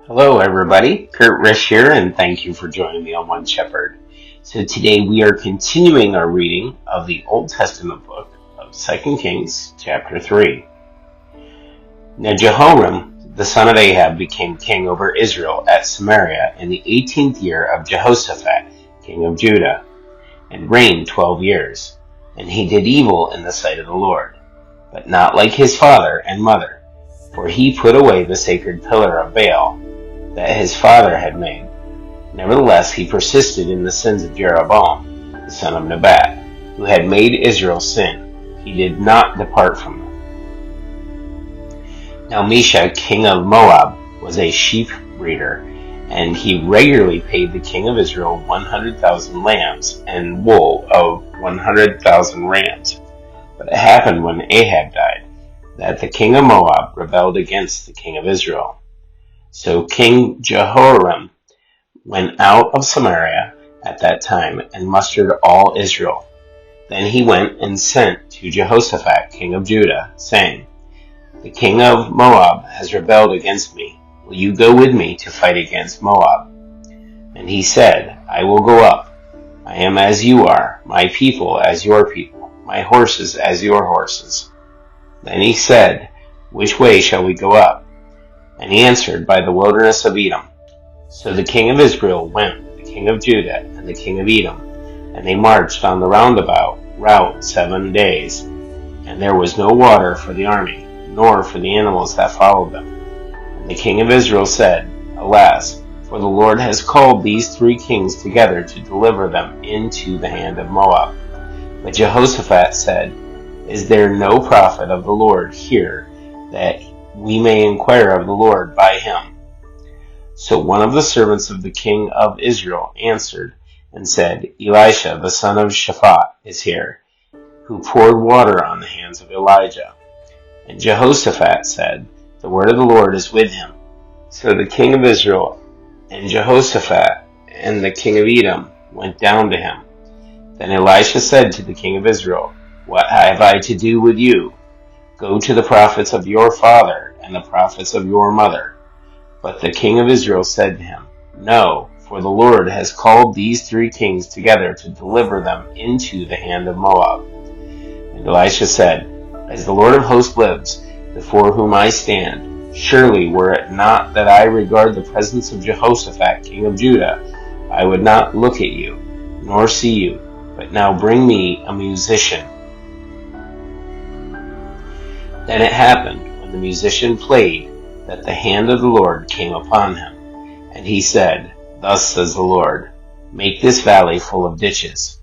Hello, everybody. Kurt Risch here, and thank you for joining me on One Shepherd. So today we are continuing our reading of the Old Testament book of 2 Kings, chapter 3. Now Jehoram, the son of Ahab, became king over Israel at Samaria in the 18th year of Jehoshaphat, king of Judah, and reigned 12 years. And he did evil in the sight of the Lord, but not like his father and mother, for he put away the sacred pillar of Baal that his father had made. Nevertheless, he persisted in the sins of Jeroboam, the son of Nebat, who had made Israel sin. He did not depart from them. Now Elisha, king of Moab, was a sheep breeder, and he regularly paid the king of Israel 100,000 lambs and wool of 100,000 rams. But it happened when Ahab died, that the king of Moab rebelled against the king of Israel. So King Jehoram went out of Samaria at that time and mustered all Israel. Then he went and sent to Jehoshaphat, king of Judah, saying, "The king of Moab has rebelled against me. Will you go with me to fight against Moab?" And he said, "I will go up. I am as you are, my people as your people, my horses as your horses." Then he said, "Which way shall we go up?" And he answered, "By the wilderness of Edom." So the king of Israel went with the king of Judah and the king of Edom, and they marched on the roundabout route 7 days. And there was no water for the army, nor for the animals that followed them. And the king of Israel said, "Alas, for the Lord has called these 3 kings together to deliver them into the hand of Moab." But Jehoshaphat said, "Is there no prophet of the Lord here, that we may inquire of the Lord by him?" So one of the servants of the king of Israel answered and said, "Elisha, the son of Shaphat, is here, who poured water on the hands of Elijah." And Jehoshaphat said, "The word of the Lord is with him." So the king of Israel and Jehoshaphat and the king of Edom went down to him. Then Elisha said to the king of Israel, "What have I to do with you? Go to the prophets of your father and the prophets of your mother." But the king of Israel said to him, "No, for the Lord has called these 3 kings together to deliver them into the hand of Moab." And Elisha said, "As the Lord of hosts lives, before whom I stand, surely were it not that I regard the presence of Jehoshaphat, king of Judah, I would not look at you, nor see you. But now bring me a musician." Then it happened, when the musician played, that the hand of the Lord came upon him. And he said, "Thus says the Lord, make this valley full of ditches.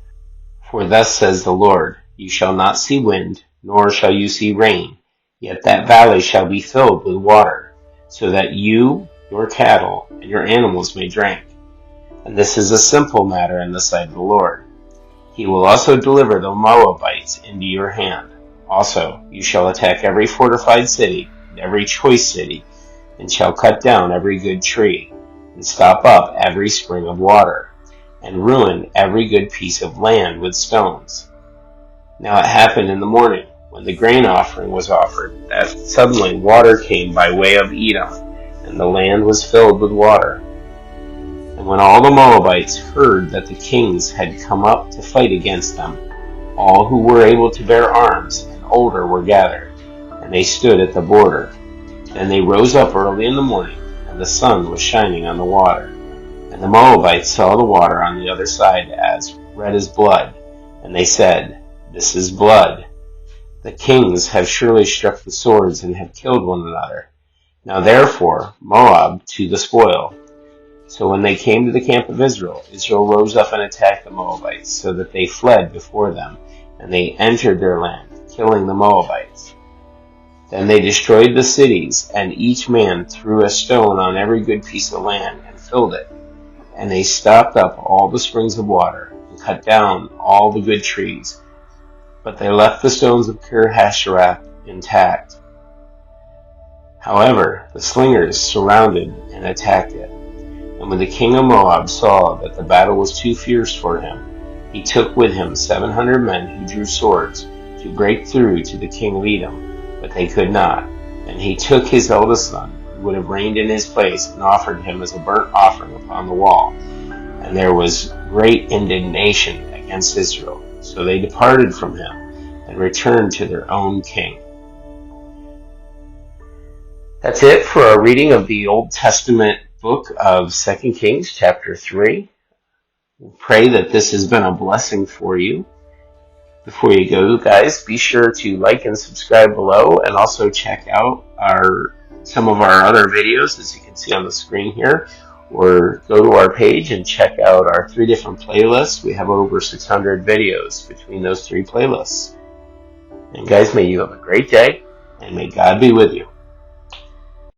For thus says the Lord, you shall not see wind, nor shall you see rain, yet that valley shall be filled with water, so that you, your cattle, and your animals may drink. And this is a simple matter in the sight of the Lord. He will also deliver the Moabites into your hand. Also, you shall attack every fortified city, and every choice city, and shall cut down every good tree, and stop up every spring of water, and ruin every good piece of land with stones." Now it happened in the morning, when the grain offering was offered, that suddenly water came by way of Edom, and the land was filled with water. And when all the Moabites heard that the kings had come up to fight against them, all who were able to bear arms and older were gathered, and they stood at the border. Then they rose up early in the morning, and the sun was shining on the water. And the Moabites saw the water on the other side as red as blood, and they said, "This is blood. The kings have surely struck the swords and have killed one another. Now therefore, Moab to the spoil." So when they came to the camp of Israel, Israel rose up and attacked the Moabites, so that they fled before them, and they entered their land, killing the Moabites. Then they destroyed the cities, and each man threw a stone on every good piece of land and filled it. And they stopped up all the springs of water, and cut down all the good trees. But they left the stones of Kir-Hasharoth intact. However, the slingers surrounded and attacked it. And when the king of Moab saw that the battle was too fierce for him, he took with him 700 men who drew swords to break through to the king of Edom, but they could not. And he took his eldest son, would have reigned in his place and offered him as a burnt offering upon the wall. And there was great indignation against Israel. So they departed from him and returned to their own king. That's it for our reading of the Old Testament book of 2 Kings chapter 3. We pray that this has been a blessing for you. Before you go, guys, be sure to like and subscribe below, and also check out some of our other videos, as you can see on the screen here, or go to our page and check out our 3 different playlists. We have over 600 videos between those 3 playlists. And guys, may you have a great day, and may God be with you.